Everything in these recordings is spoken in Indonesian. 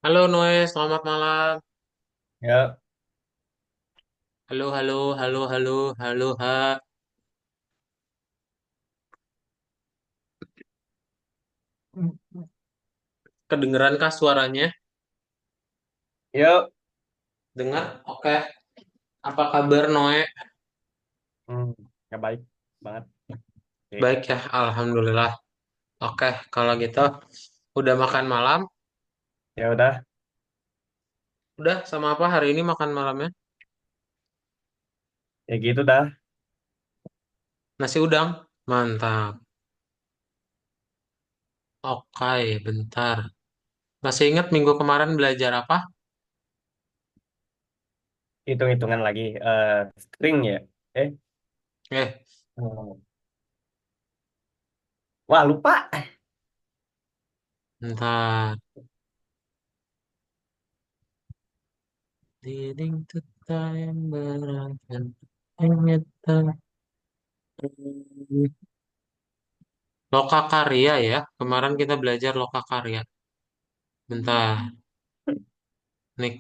Halo Noe, selamat malam. Ya, Halo, halo, halo, halo, halo, ha. Kedengeran suaranya? yuk. Dengar? Oke. Apa kabar Noe? Hmm, ya baik banget. Oke. Baik ya, Alhamdulillah. Oke, kalau gitu udah makan malam? Ya udah, Udah, sama apa hari ini makan malamnya? ya gitu dah. Nasi udang? Mantap. Oke, bentar. Masih ingat minggu kemarin belajar apa? Hitung-hitungan lagi. String ya. Eh, Eh, hmm. Wah lupa. bentar. Dinding teta yang berakan. Ingat Lokakarya ya. Kemarin kita belajar lokakarya. Bentar. Nih,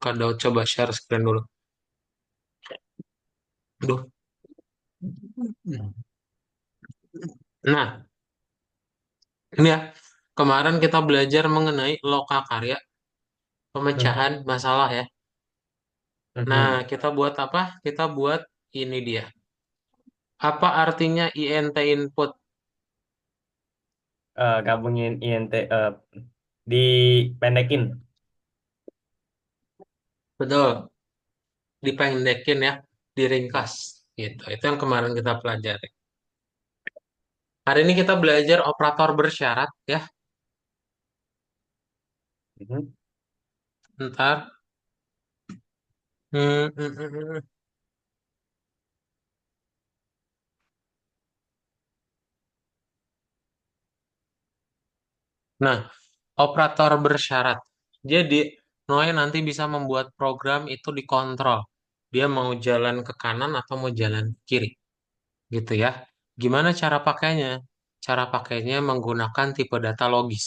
Kak Daud coba share screen dulu. Aduh. Nah, ini ya. Kemarin kita belajar mengenai lokakarya, Mhm, pemecahan masalah ya. Nah, mhm. kita buat apa? Kita buat ini dia. Apa artinya INT input? Gabungin INT, dipendekin. Betul, dipendekin ya, diringkas gitu. Itu yang kemarin kita pelajari. Hari ini kita belajar operator bersyarat ya. Mhm. Ntar. Hmm, hmm, hmm, hmm. Nah, operator bersyarat. Jadi, Noe nanti bisa membuat program itu dikontrol. Dia mau jalan ke kanan atau mau jalan ke kiri, gitu ya. Gimana cara pakainya? Cara pakainya menggunakan tipe data logis.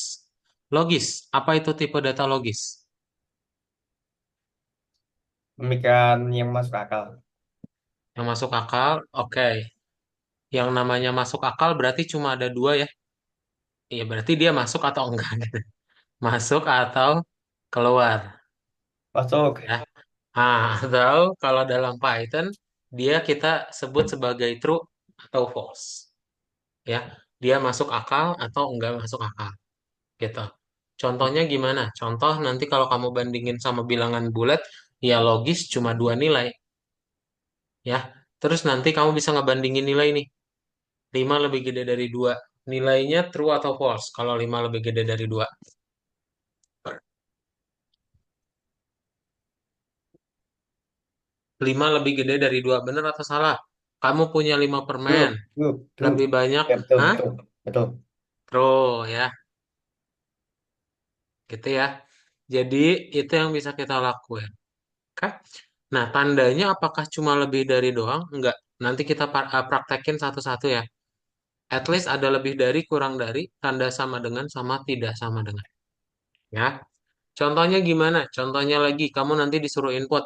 Logis, apa itu tipe data logis? Pemikiran yang masuk akal. Yang masuk akal, oke. Yang namanya masuk akal berarti cuma ada dua ya. Iya, berarti dia masuk atau enggak. Masuk atau keluar. Masuk. Ya. Atau kalau dalam Python, dia kita sebut sebagai true atau false. Ya, dia masuk akal atau enggak masuk akal. Gitu. Contohnya gimana? Contoh nanti kalau kamu bandingin sama bilangan bulat, ya logis cuma dua nilai. Ya, terus nanti kamu bisa ngebandingin nilai nih. 5 lebih gede dari 2. Nilainya true atau false kalau 5 lebih gede dari 2. 5 lebih gede dari 2. Benar atau salah? Kamu punya 5 permen. True, true, Lebih true. banyak, Ya, betul, hah? betul, betul. True ya. Gitu ya. Jadi itu yang bisa kita lakuin. Oke. Nah, tandanya apakah cuma lebih dari doang? Enggak. Nanti kita praktekin satu-satu ya. At least ada lebih dari, kurang dari, tanda sama dengan, sama tidak sama dengan. Ya. Contohnya gimana? Contohnya lagi, kamu nanti disuruh input.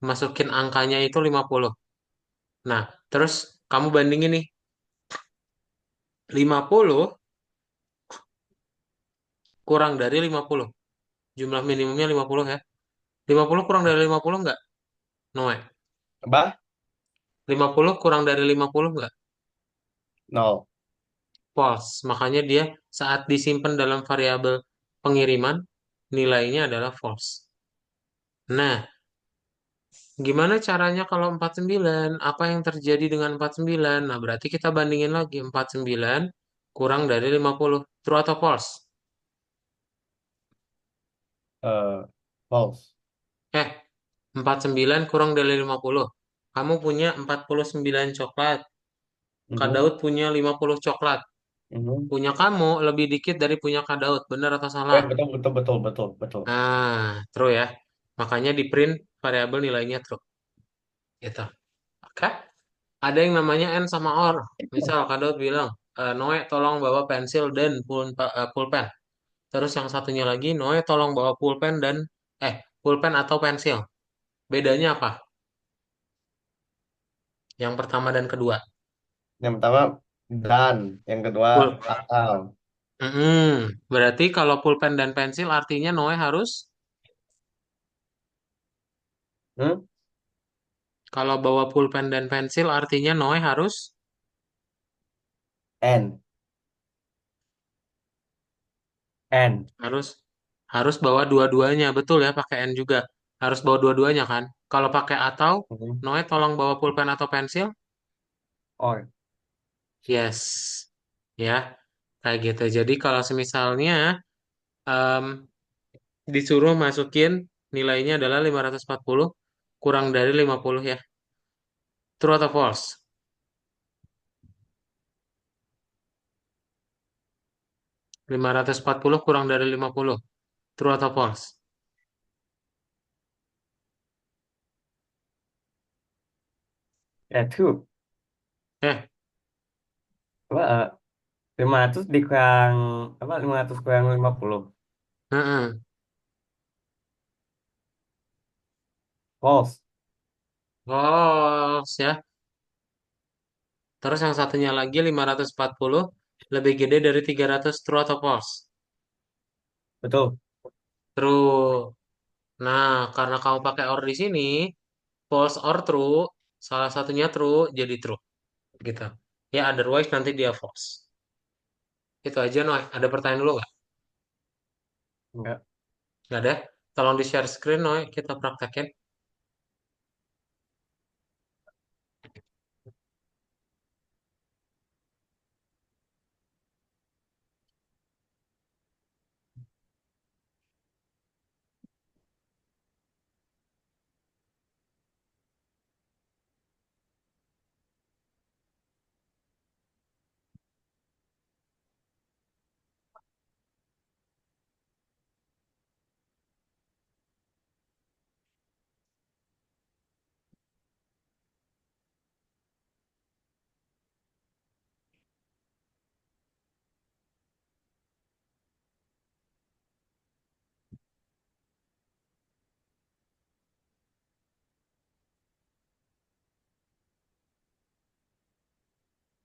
Masukin angkanya itu 50. Nah, terus kamu bandingin nih. 50 kurang dari 50. Jumlah minimumnya 50 ya. 50 kurang dari 50 enggak? Noe. Apa? 50 kurang dari 50 enggak? Nol. False. Makanya dia saat disimpan dalam variabel pengiriman, nilainya adalah false. Nah, gimana caranya kalau 49? Apa yang terjadi dengan 49? Nah, berarti kita bandingin lagi. 49 kurang dari 50. True atau false? False. Eh, 49 kurang dari 50. Kamu punya 49 coklat. Kak Mhm, Daud punya 50 coklat. mhm. Punya kamu lebih dikit dari punya Kak Daud. Benar atau Ya, salah? betul, betul, betul, betul, betul. True ya. Makanya di print variabel nilainya true. Gitu. Oke. Ada yang namanya N sama OR. Misal Kak Daud bilang, Noe tolong bawa pensil dan pulpen. Terus yang satunya lagi, Noe tolong bawa pulpen pulpen atau pensil. Bedanya apa? Yang pertama dan kedua. Yang pertama dan yang kedua Pul atau. Berarti kalau pulpen dan pensil artinya Noe harus, Hmm? kalau bawa pulpen dan pensil artinya Noe harus, And. And. harus, harus bawa dua-duanya. Betul ya, pakai N juga. Harus bawa dua-duanya kan? Kalau pakai atau, Hmm. Noe tolong bawa pulpen atau pensil? Or. Yes. Ya, kayak gitu. Jadi kalau semisalnya em, disuruh masukin nilainya adalah 540 kurang dari 50 ya. True atau false? 540 kurang dari 50. True atau false? Ya, two. Eh, Apa, 500 dikurang, apa, 500 kurang 50. heeh. False. False ya. Terus yang satunya lagi 540 lebih gede dari 300. True atau false? Betul. True. Nah, karena kamu pakai or di sini, false or true, salah satunya true jadi true gitu. Ya, otherwise nanti dia false. Itu aja, Noy. Ada pertanyaan dulu nggak? Enggak. Nggak ada? Tolong di share screen, Noy. Kita praktekin.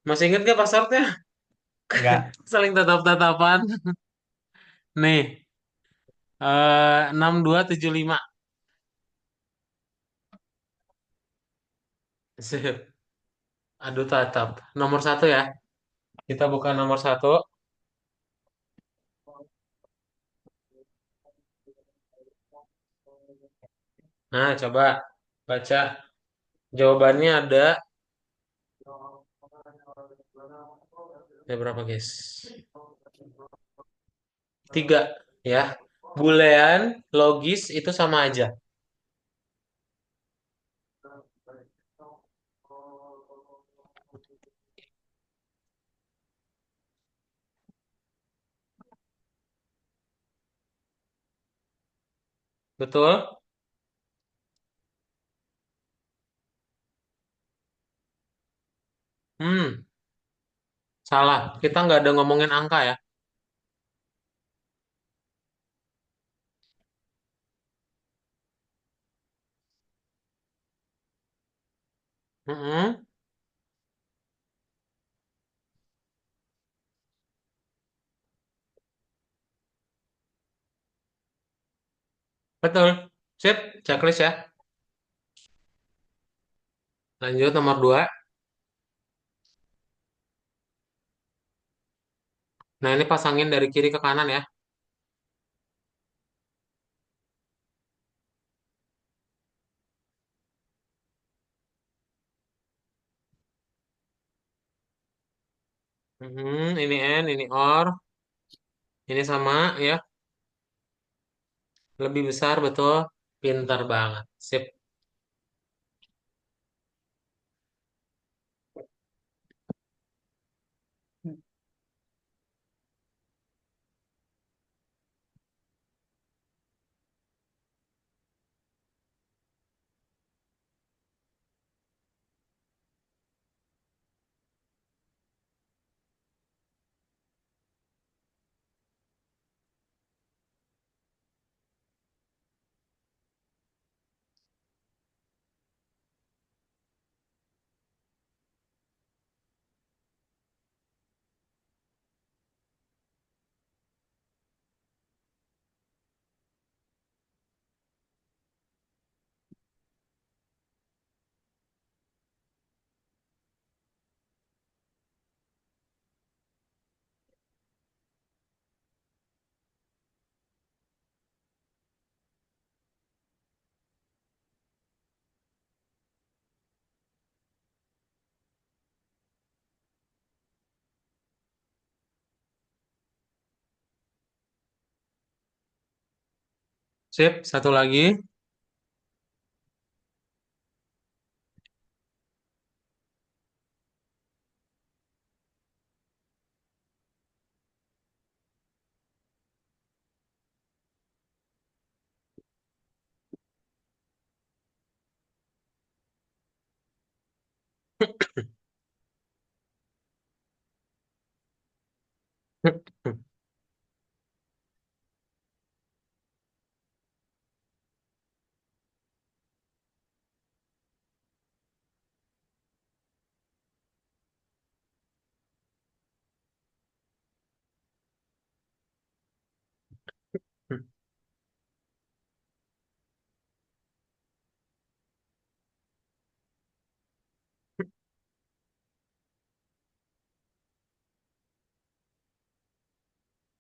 Masih inget gak passwordnya? Enggak. Saling tatap-tatapan. Nih, 6275. Sip. Aduh, tatap. Nomor satu ya. Kita buka nomor satu. Nah, coba baca. Jawabannya ada berapa, guys? Tiga, ya. Boolean, logis itu sama aja. Betul? Hmm, salah. Kita nggak ada ngomongin angka ya. Mm-mm, betul. Sip, checklist ya. Lanjut nomor dua. Nah, ini pasangin dari kiri ke kanan ya. Ini N, ini OR. Ini sama ya. Lebih besar, betul. Pintar banget. Sip. Sip, satu lagi.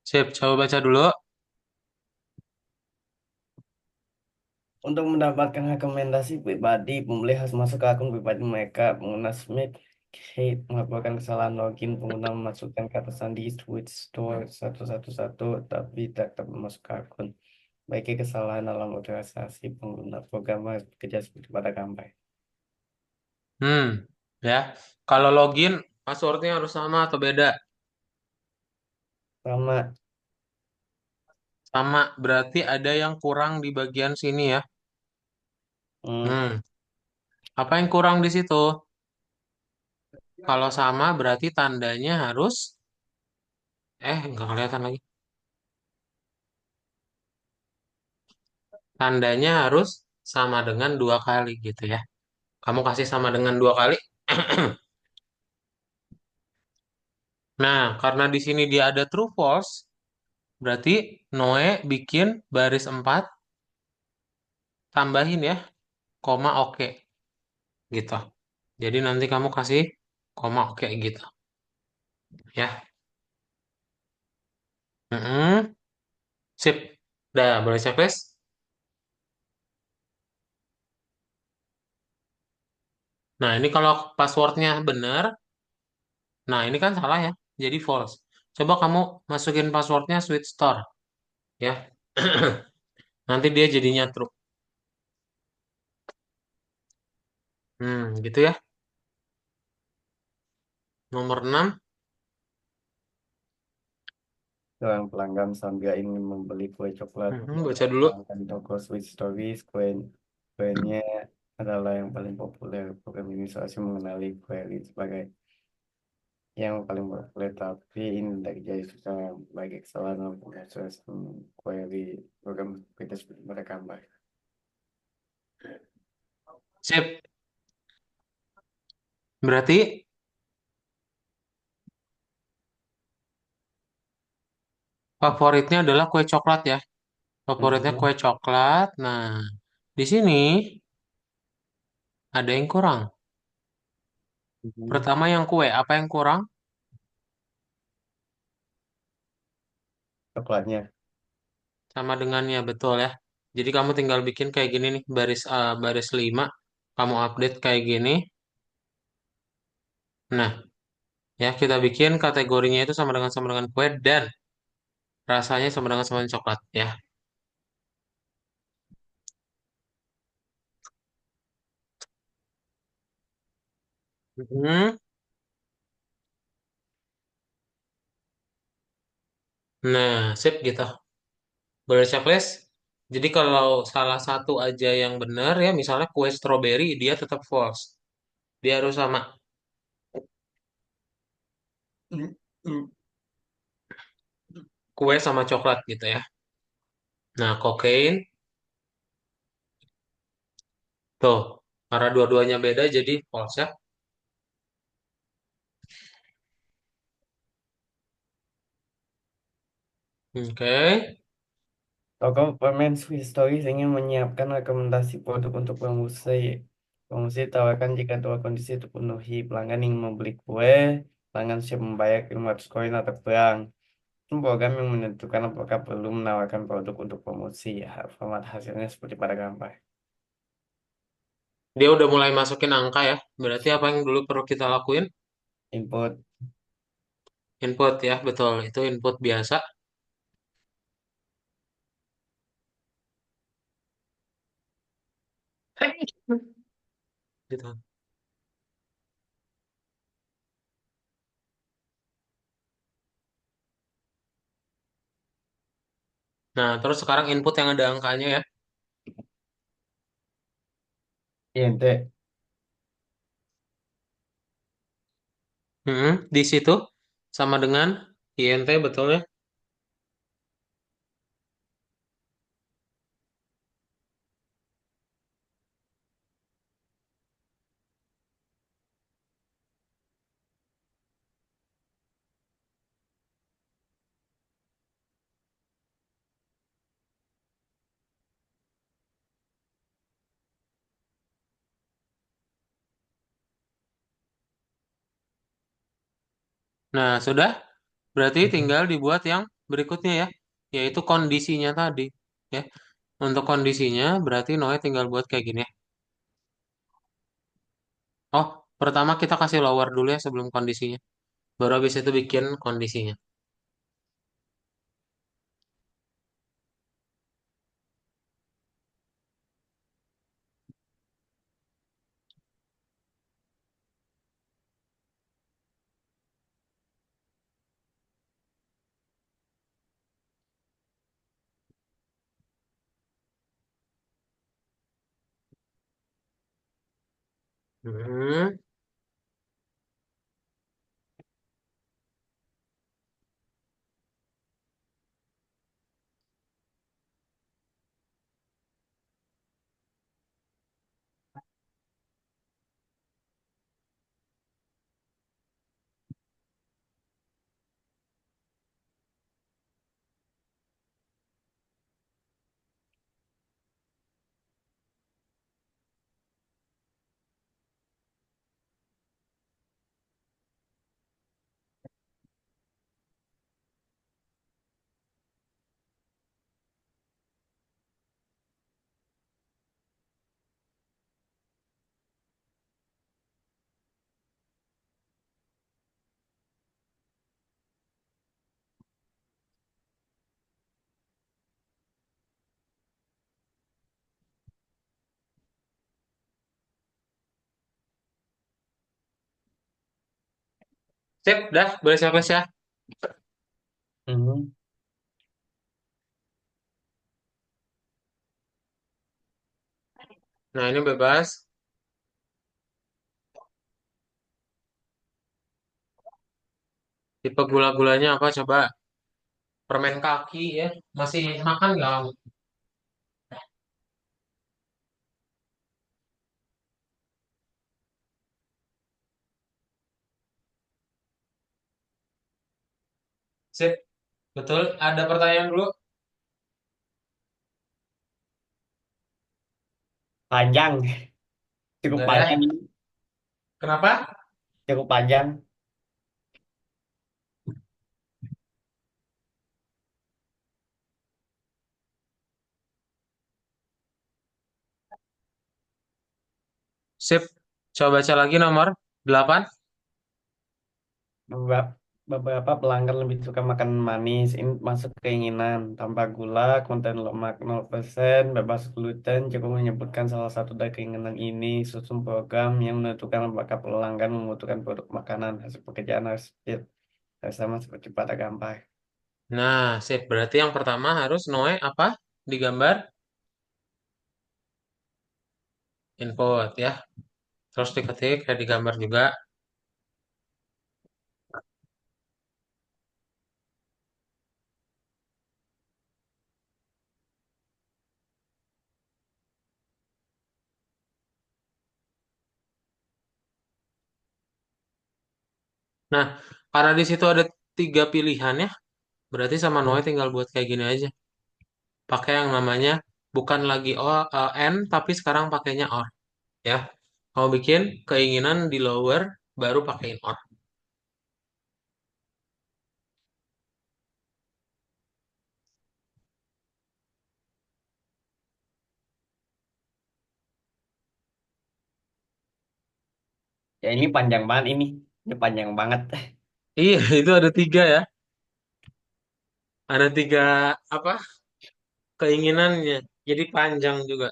Sip, coba baca dulu. Untuk mendapatkan rekomendasi pribadi, pembeli harus masuk ke akun pribadi mereka. Pengguna Smith Kate melaporkan kesalahan login. Pengguna memasukkan kata sandi switch store 111 tapi tak dapat masuk ke akun. Baiki kesalahan dalam organisasi pengguna program harus bekerja seperti pada gambar. Hmm, ya. Kalau login, passwordnya harus sama atau beda? Sama, Sama, berarti ada yang kurang di bagian sini ya. hmm, Hmm, apa yang kurang di situ? Kalau sama, berarti tandanya harus, nggak kelihatan lagi. Tandanya harus sama dengan dua kali gitu ya. Kamu kasih sama dengan dua kali. Nah, karena di sini dia ada true false, berarti Noe bikin baris 4 tambahin ya, koma oke gitu. Jadi nanti kamu kasih koma oke gitu ya. Mm-mm. Sip. Udah, boleh checklist? Nah, ini kalau passwordnya benar, nah ini kan salah ya, jadi false. Coba kamu masukin passwordnya Sweet Store ya. Nanti dia jadinya true. Gitu ya. Nomor 6. seorang pelanggan sambil ingin membeli kue coklat. Baca dulu. Pelanggan toko Sweet Stories, kuenya adalah yang paling populer. Program ini seharusnya mengenali kue ini sebagai yang paling populer, tapi ini tidak jadi susah bagi kesalahan dalam proses query program kita seperti mereka gambar. Sip. Berarti favoritnya adalah kue coklat ya. Favoritnya kue Mhm. coklat. Nah, di sini ada yang kurang. Mhm. Pertama yang kue, apa yang kurang? Coklatnya. Sama dengannya, betul ya. Jadi kamu tinggal bikin kayak gini nih, baris 5. Kamu update kayak gini. Nah, ya kita bikin kategorinya itu sama dengan kue dan rasanya sama dengan coklat ya. Hmm. Nah, sip gitu. Boleh checklist. Jadi kalau salah satu aja yang benar ya, misalnya kue stroberi, dia tetap false. Dia harus sama. Kue sama coklat gitu ya. Nah, kokain tuh, karena dua-duanya beda jadi false ya. Oke. Toko permen Sweet Stories ingin menyiapkan rekomendasi produk untuk promosi. Promosi tawarkan jika dua kondisi terpenuhi. Pelanggan ingin membeli kue, pelanggan siap membayar 500 koin atau berang. Program yang menentukan apakah perlu menawarkan produk untuk promosi. Ya, format hasilnya seperti pada gambar. Dia udah mulai masukin angka ya. Berarti apa yang dulu perlu kita lakuin? Input. Input ya, betul. Itu input biasa. gitu. Nah, terus sekarang input yang ada angkanya ya. Iya, ente. Di situ sama dengan INT betul ya. Nah, sudah. Berarti Mm-mm. tinggal dibuat yang berikutnya ya, yaitu kondisinya tadi. Ya, untuk kondisinya berarti Noe tinggal buat kayak gini ya. Oh, pertama kita kasih lower dulu ya sebelum kondisinya. Baru habis itu bikin kondisinya. Hmm. Sip, dah, boleh siap ya. Mhm. Nah, ini bebas. Tipe gula-gulanya apa coba? Permen kaki ya. Masih makan nggak kamu? Sip, betul. Ada pertanyaan dulu? Panjang, cukup Enggak ya. panjang ini, Kenapa? cukup panjang. Sip. Coba baca lagi nomor 8. Beberapa, beberapa pelanggan lebih suka makan manis. Ini masuk keinginan. Tanpa gula, konten lemak 0%, bebas gluten. Cukup menyebutkan salah satu dari keinginan ini. Susun program yang menentukan apakah pelanggan membutuhkan produk makanan. Hasil pekerjaan harus sama seperti pada gambar. Nah, sip. Berarti yang pertama harus Noe apa? Digambar input ya. Terus diketik kayak digambar juga. Nah, karena di situ ada 3 pilihan ya, berarti sama Noe Ya. tinggal buat kayak gini aja. Pakai yang namanya bukan lagi N, tapi sekarang pakainya OR ya. Mau bikin keinginan di lower, baru pakein OR. Ya ini panjang banget ini. Ini panjang banget. Iya, itu ada 3 ya. Ada 3 apa keinginannya. Jadi panjang juga.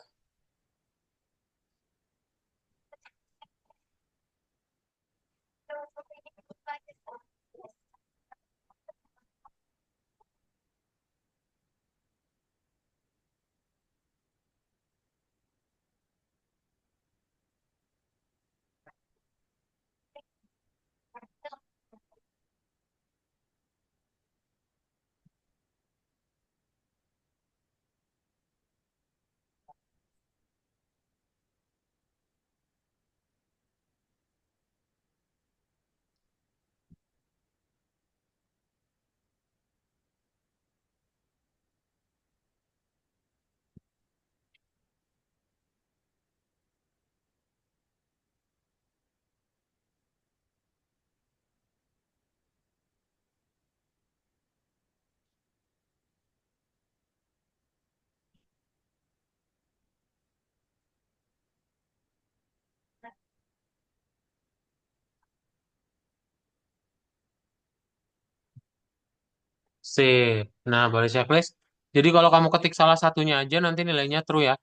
Sip. Nah, boleh checklist. Jadi kalau kamu ketik salah satunya aja nanti nilainya true ya.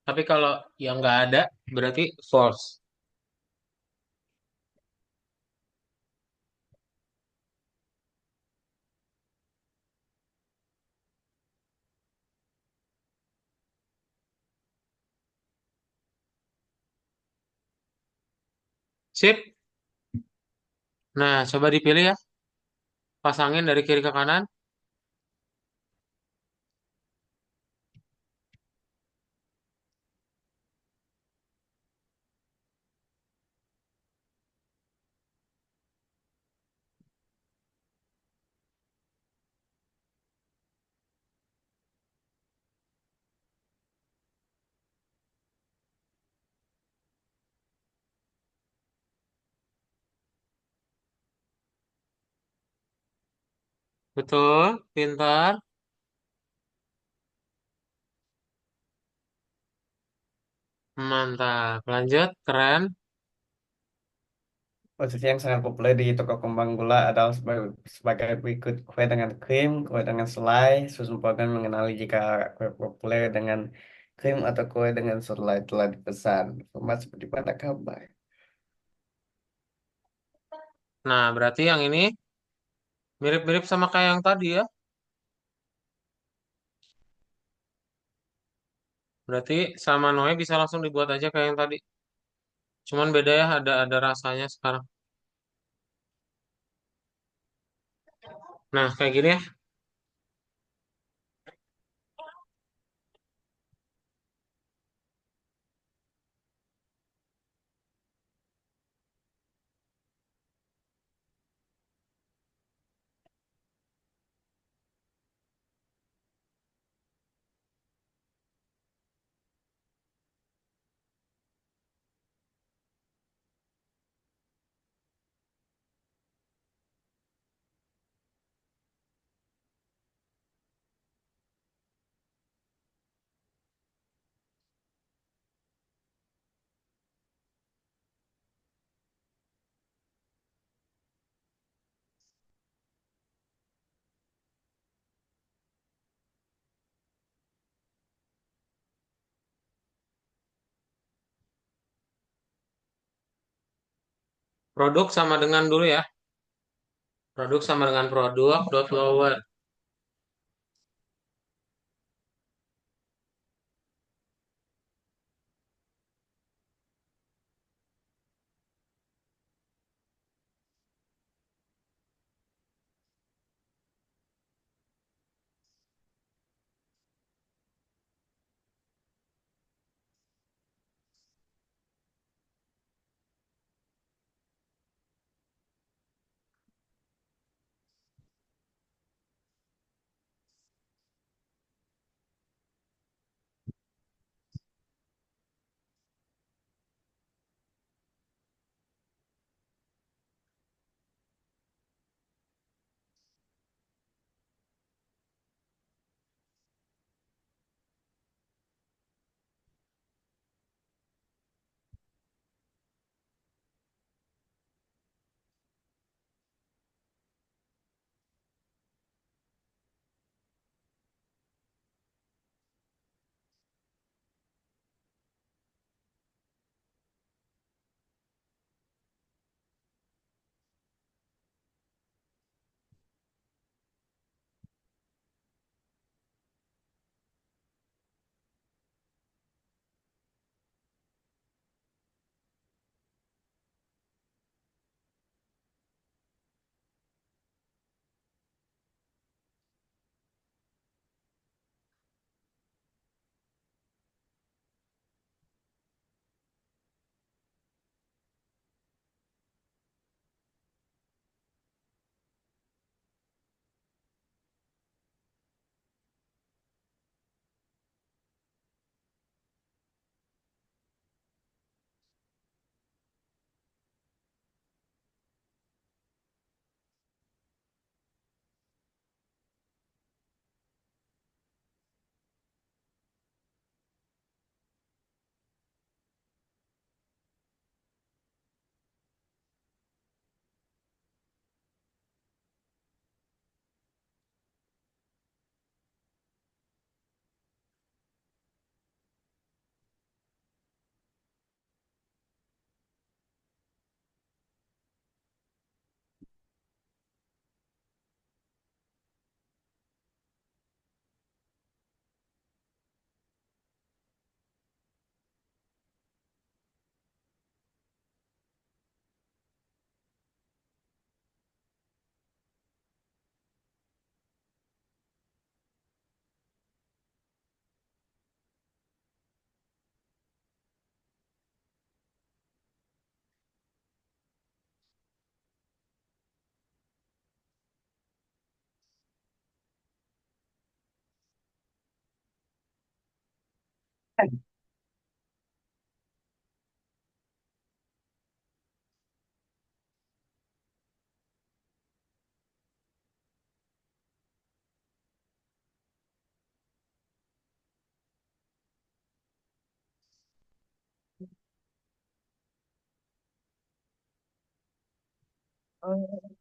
Tapi kalau yang nggak ada berarti false. Sip. Nah, coba dipilih ya. Pasangin dari kiri ke kanan. Betul, pintar, mantap. Lanjut, keren. Posisi yang sangat populer di toko kembang gula adalah sebagai berikut: kue dengan krim, kue dengan selai. Susun program mengenali jika kue populer dengan krim atau kue dengan selai telah dipesan. Format seperti pada gambar. Nah, berarti yang ini mirip-mirip sama kayak yang tadi ya. Berarti sama Noe bisa langsung dibuat aja kayak yang tadi. Cuman beda ya, ada rasanya sekarang. Nah, kayak gini ya. Produk sama dengan dulu ya. Produk sama dengan produk dot lower. Hmm.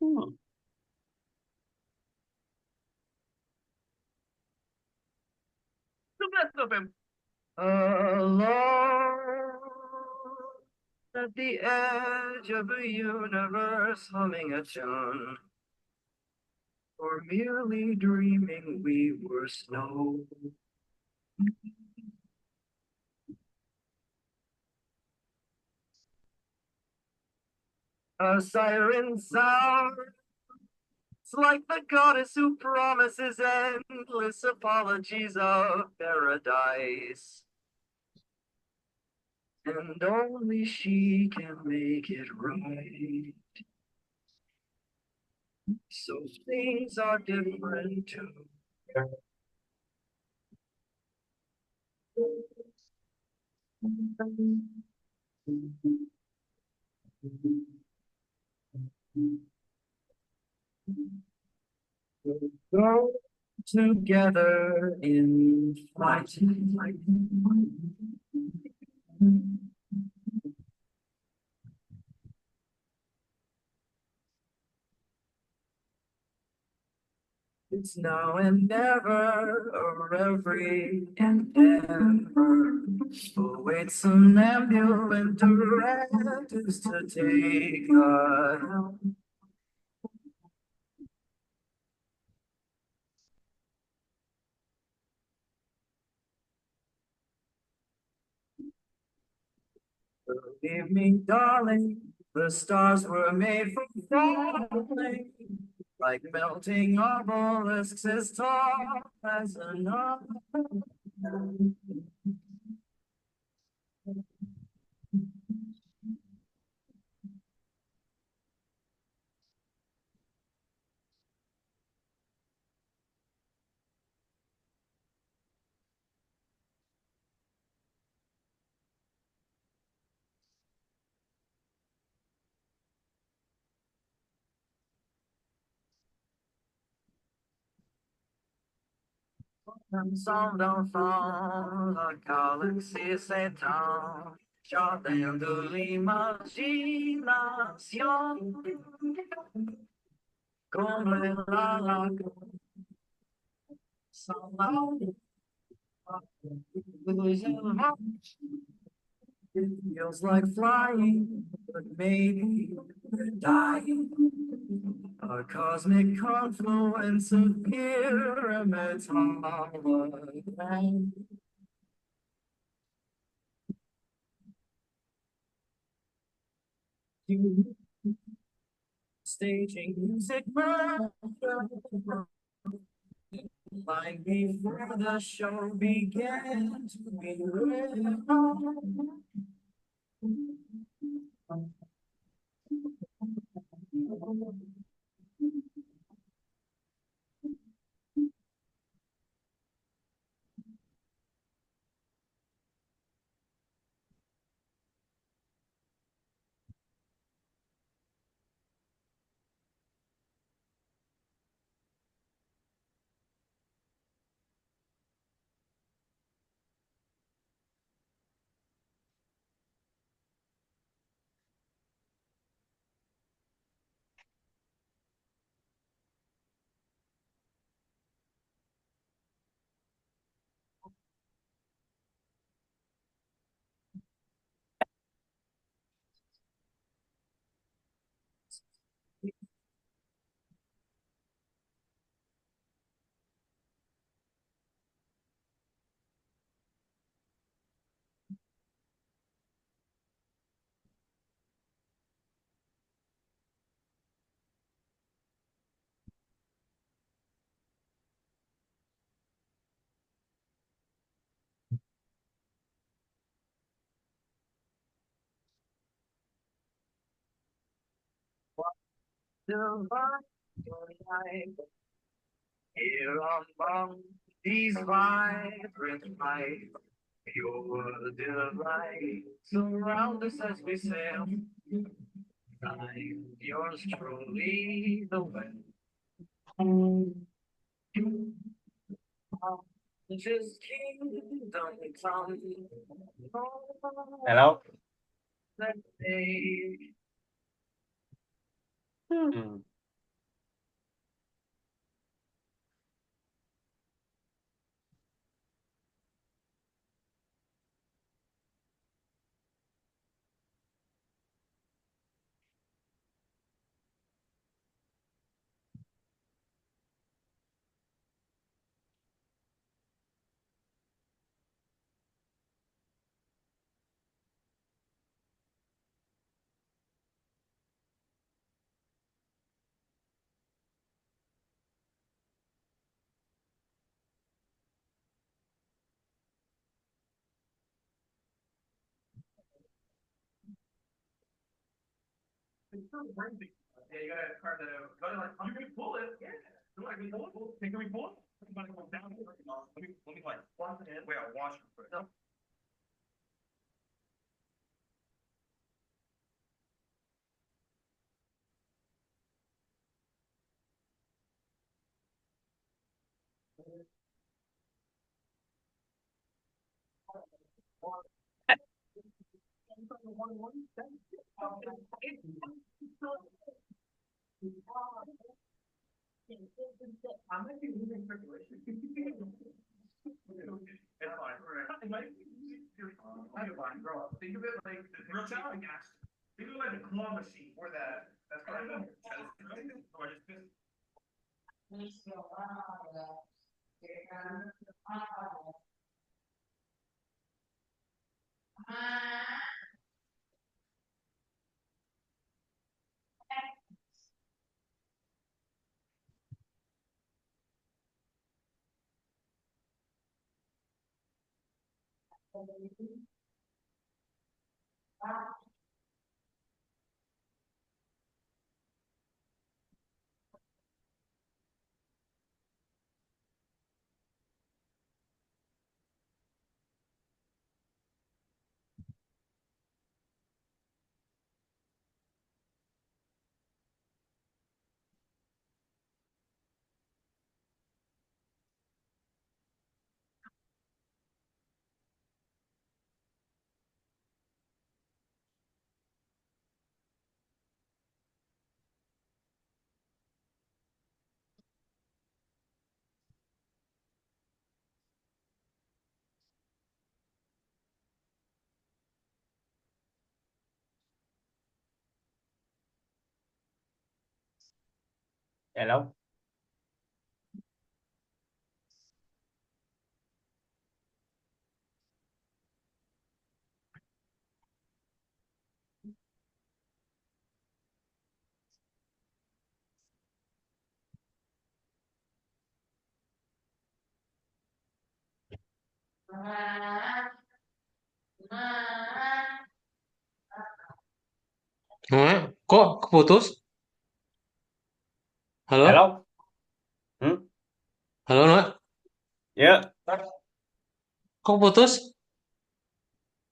Hmm. Alone at the edge of a universe humming a tune, or merely dreaming we were snow. A siren sound. It's like the goddess who promises endless apologies of paradise. and only she can make it right. So things are different too. Go together in flight. It's now and never, or every and ever. Awaits an ambulance directives to take a help. Believe me, darling, the stars were made for falling, like melting obelisks as tall as an arm. Sans d'enfants, la galaxie s'étend, jardin de l'imagination, comme la lagune sans la it feels like flying, but maybe we're dying. A cosmic confluence of pyramids hologram. You staging music murder, like before the show began to be real. Divine light, here among these vibrant lights, your delight surround us as we sail. I'm yours truly, the way. Just kingdom come. Hello. That day. Hmm. Hello. Kok keputus? Halo? Hello. Hmm? Halo, Noe? Ya, Kok putus?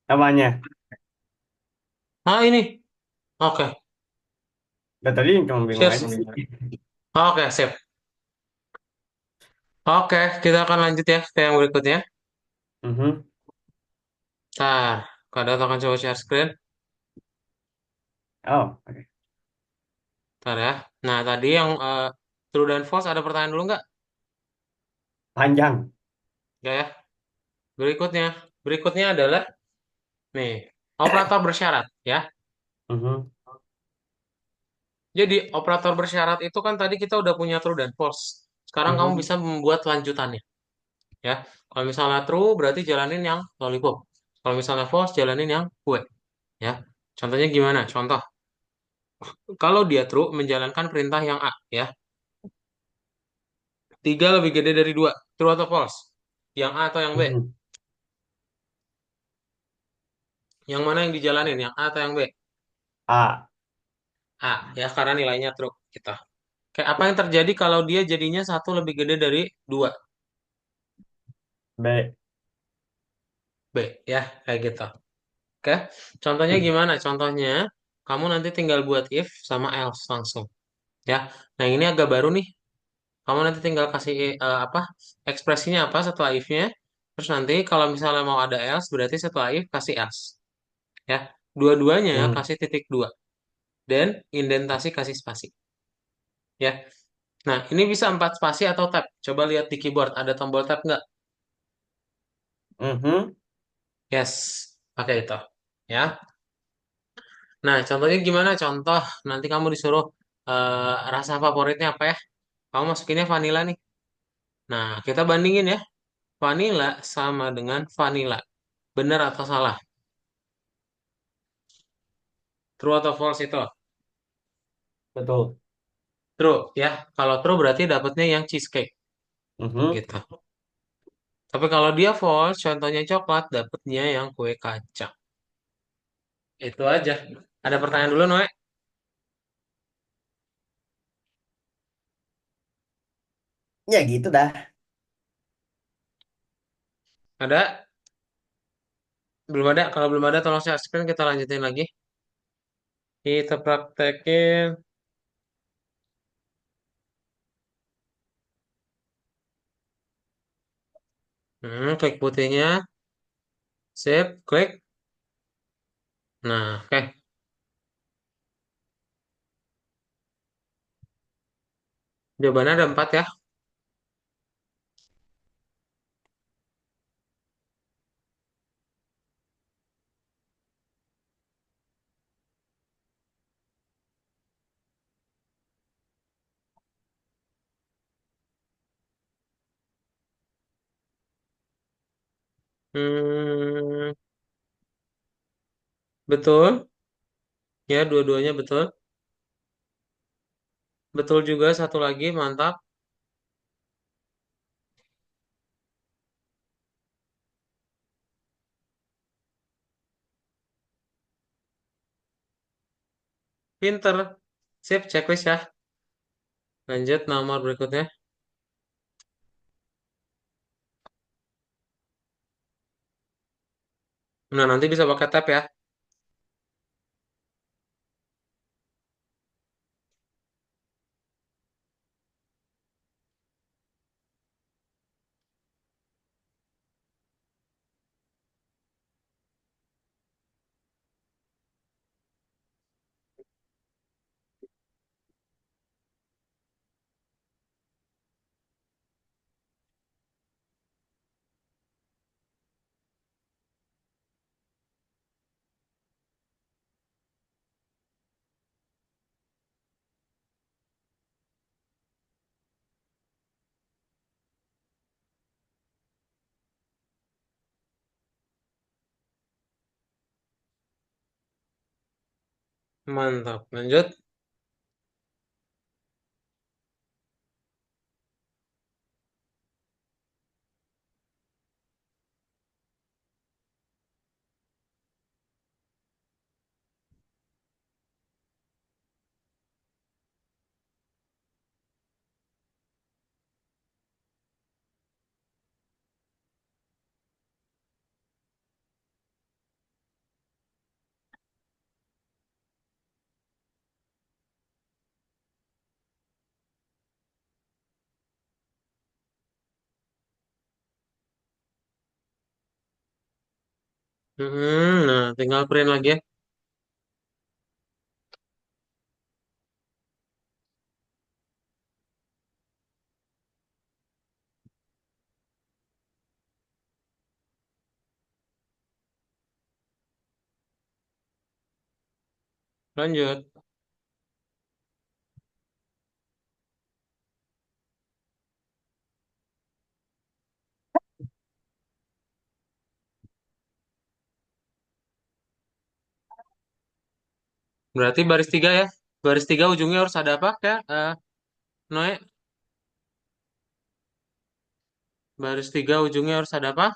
namanya. Ah, ini. Oke. Udah tadi cuma bingung Cheers. aja sih. Oke, sip. Oke, kita akan lanjut ya ke yang berikutnya. Mhm. Nah, Kak akan coba share screen. Oh, oke. Ntar ya. Nah, tadi yang true dan false ada pertanyaan dulu nggak? Panjang. Ya ya. Berikutnya. Berikutnya adalah nih, operator bersyarat ya. Mhm. Jadi, operator bersyarat itu kan tadi kita udah punya true dan false. Sekarang kamu Mhm. bisa membuat lanjutannya ya. Kalau misalnya true berarti jalanin yang lollipop. Kalau misalnya false jalanin yang kue ya. Contohnya gimana? Contoh, kalau dia true menjalankan perintah yang A ya. Tiga lebih gede dari dua. True atau false? Yang A atau yang B? Mhm. Yang mana yang dijalanin? Yang A atau yang B? A, A ya karena nilainya true kita. Kayak apa yang terjadi kalau dia jadinya satu lebih gede dari dua? B. B ya kayak gitu. Oke. Contohnya gimana? Contohnya kamu nanti tinggal buat if sama else langsung ya. Nah ini agak baru nih. Kamu nanti tinggal kasih apa ekspresinya apa setelah if-nya. Terus nanti kalau misalnya mau ada else berarti setelah if kasih else ya. Dua-duanya Hmm. kasih titik dua dan indentasi kasih spasi ya. Nah, ini bisa empat spasi atau tab. Coba lihat di keyboard, ada tombol tab nggak? Mhm. Yes, pakai itu. Ya. Nah, contohnya gimana? Contoh, nanti kamu disuruh rasa favoritnya apa ya? Kamu masukinnya vanilla nih. Nah, kita bandingin ya. Vanilla sama dengan vanilla. Benar atau salah? True atau false itu? Betul. True, ya. Kalau true berarti dapatnya yang cheesecake, Mhm. gitu. Tapi kalau dia false, contohnya coklat, dapatnya yang kue kacang. Itu aja. Ada pertanyaan dulu, Noe? Ya gitu dah. Ada? Belum ada? Kalau belum ada tolong share screen kita lanjutin lagi. Kita praktekin. Klik putihnya. Sip, klik. Nah, oke. Jawabannya ada 4 ya. Hmm, betul. Ya, dua-duanya betul. Betul juga satu lagi, mantap. Pinter. Sip, checklist ya. Lanjut nomor berikutnya. Nah, nanti bisa pakai tab ya. Mantap. Lanjut. Nah, tinggal print lagi ya. Lanjut. Berarti baris 3 ya. Baris 3 ujungnya harus ada apa ya? Noe, baris 3 ujungnya harus ada apa?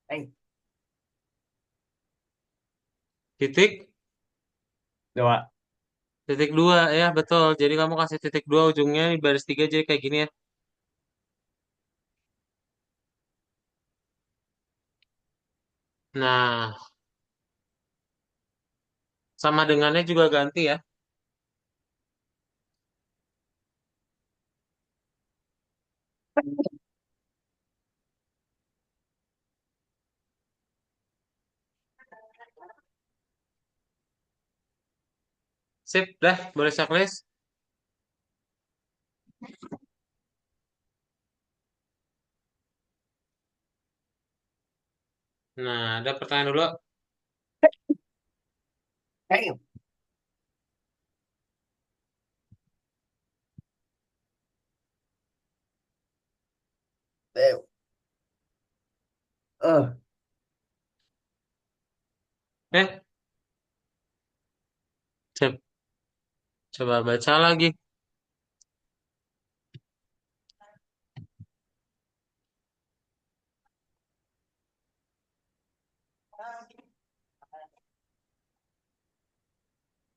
Eh, Titik. Dua. Titik 2 ya, betul. Jadi kamu kasih titik 2 ujungnya di baris 3 jadi kayak gini ya. Nah, sama dengannya juga ganti ya. Sip, dah, boleh checklist. Nah, ada pertanyaan dulu. Eh, eh, eh. Eh, coba, coba baca lagi.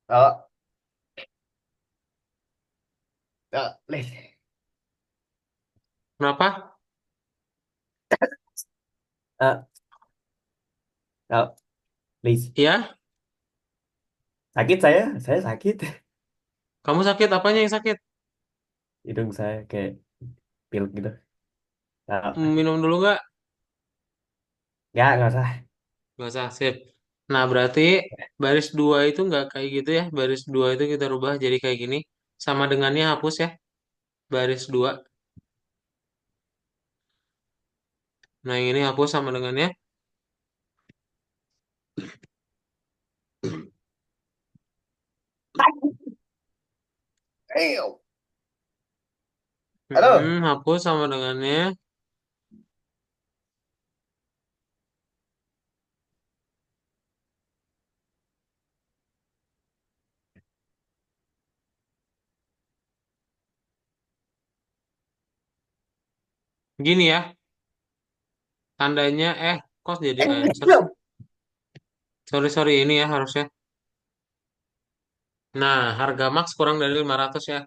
Oh, Please. Kenapa? Ah, ah, please. Ya, Sakit saya sakit. kamu sakit, apanya yang sakit? Hidung saya kayak pilek gitu. Ah, Minum dulu nggak? nggak usah. Nggak usah, sip. Nah, berarti baris dua itu nggak kayak gitu ya. Baris dua itu kita rubah jadi kayak gini. Sama dengannya hapus ya, baris dua. Nah, yang ini hapus sama dengannya. Ayo. Halo. Hapus sama dengannya. Gini ya, tandanya, kok jadi answer sih? Sorry, sorry, ini ya harusnya. Nah, harga max kurang dari 500 ya.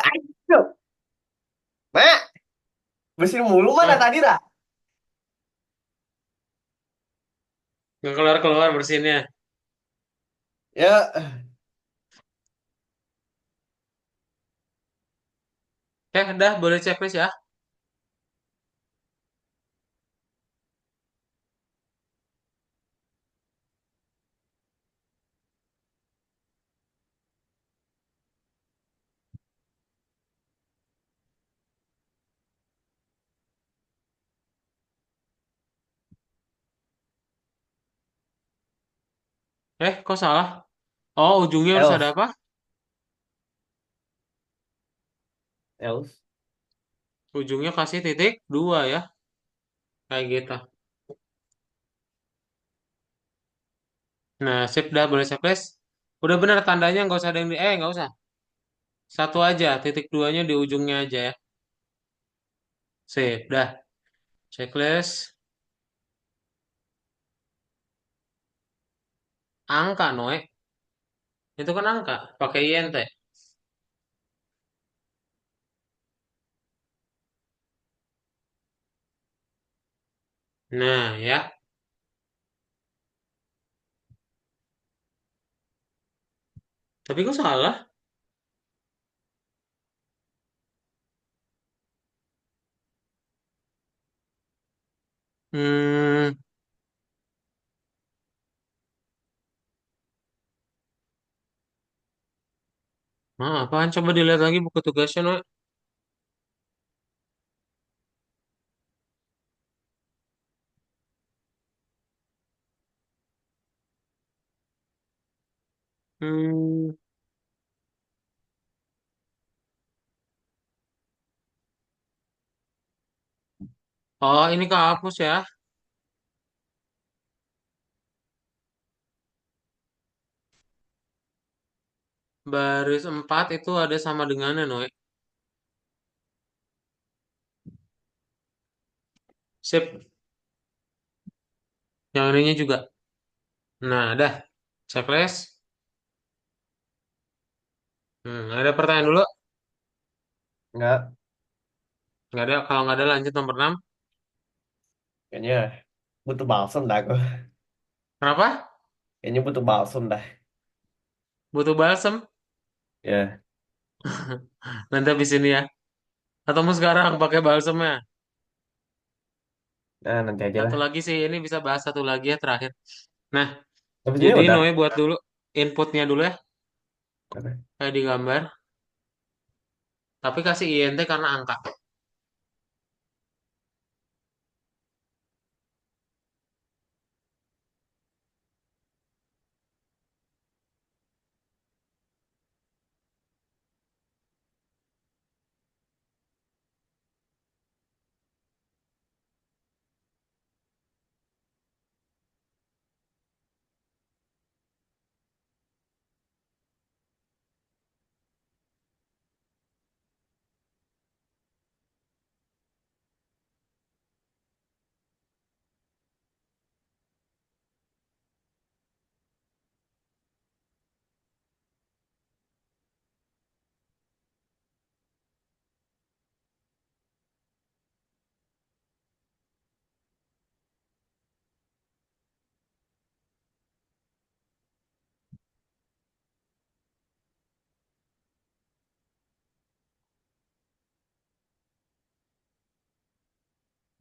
Ayo. Mak, bersin mulu mana Hah, tadi dah? nggak keluar-keluar bersinnya. Ya, Dah, boleh checklist ya. Kok salah? Oh, ujungnya harus ada else, apa? else. Ujungnya kasih titik dua ya. Kayak gitu. Nah, sip dah boleh checklist. Udah bener tandanya nggak usah ada yang nggak usah. Satu aja, titik duanya di ujungnya aja ya. Sip, dah. Checklist. Angka, Noe. Itu kan angka. Pakai INT. Nah, ya. Tapi kok salah? Hmm, apaan? Coba dilihat lagi buku tugasnya, Noe. Hmm, oh, ini kehapus ya. Baris 4 itu ada sama dengannya, Noe. Sip. Yang ininya juga. Nah, dah. Checklist. Ada pertanyaan dulu? Nggak, Nggak ada. Kalau nggak ada lanjut nomor 6. kayaknya butuh balsam dah aku. Kenapa? Kayaknya butuh balsam dah. Butuh balsem. Ya, Nanti habis ini ya. Atau mau sekarang pakai balsemnya. nah nanti aja Satu lah. lagi sih, ini bisa bahas satu lagi ya terakhir. Nah, Habis ini jadi udah. Noe buat dulu inputnya dulu ya, Oke. kayak di gambar. Tapi kasih INT karena angka.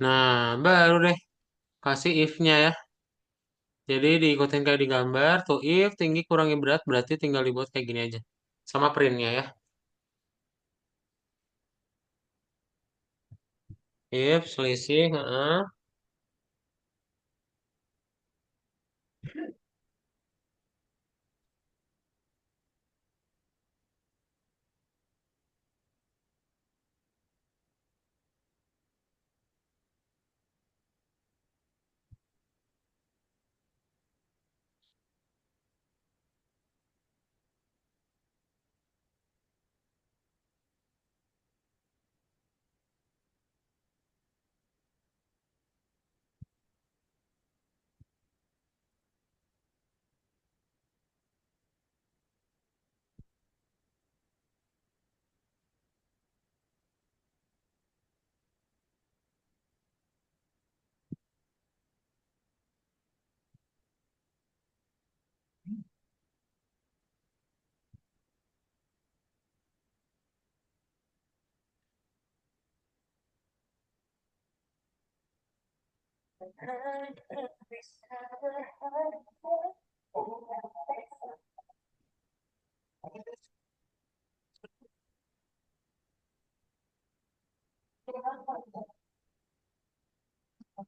Nah, baru deh kasih if-nya ya. Jadi diikutin kayak di gambar, tuh if tinggi kurangi berat berarti tinggal dibuat kayak gini aja. Sama printnya ya. If selisih, heeh.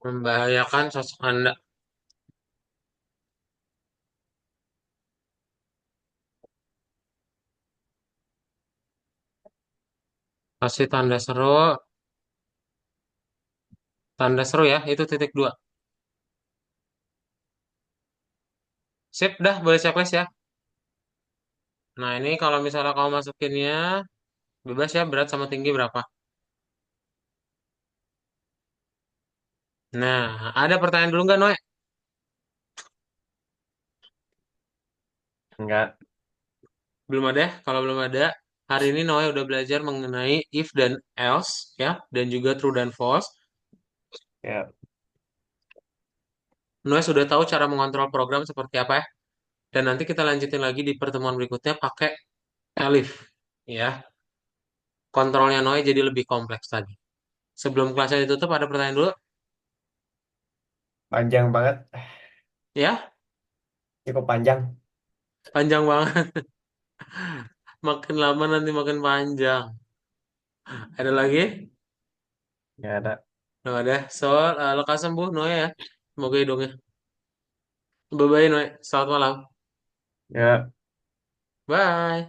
Membahayakan sosok Anda. Kasih tanda seru ya, itu titik dua. Sip, dah boleh checklist ya. Nah ini kalau misalnya kamu masukinnya, bebas ya berat sama tinggi berapa. Nah, ada pertanyaan dulu nggak Noe? Enggak. Belum ada? Kalau belum ada, hari ini Noe udah belajar mengenai if dan else ya, dan juga true dan false. Ya, Noe sudah tahu cara mengontrol program seperti apa ya. Dan nanti kita lanjutin lagi di pertemuan berikutnya pakai Elif ya. Kontrolnya Noe jadi lebih kompleks tadi. Sebelum kelasnya ditutup ada pertanyaan dulu panjang banget. ya. Cukup panjang. Panjang banget. Makin lama nanti makin panjang. Ada lagi? Nggak ada. Nggak ada. So, lekas sembuh Noe ya. Semoga hidungnya. Bye-bye Noe. Selamat malam. Ya. Bye.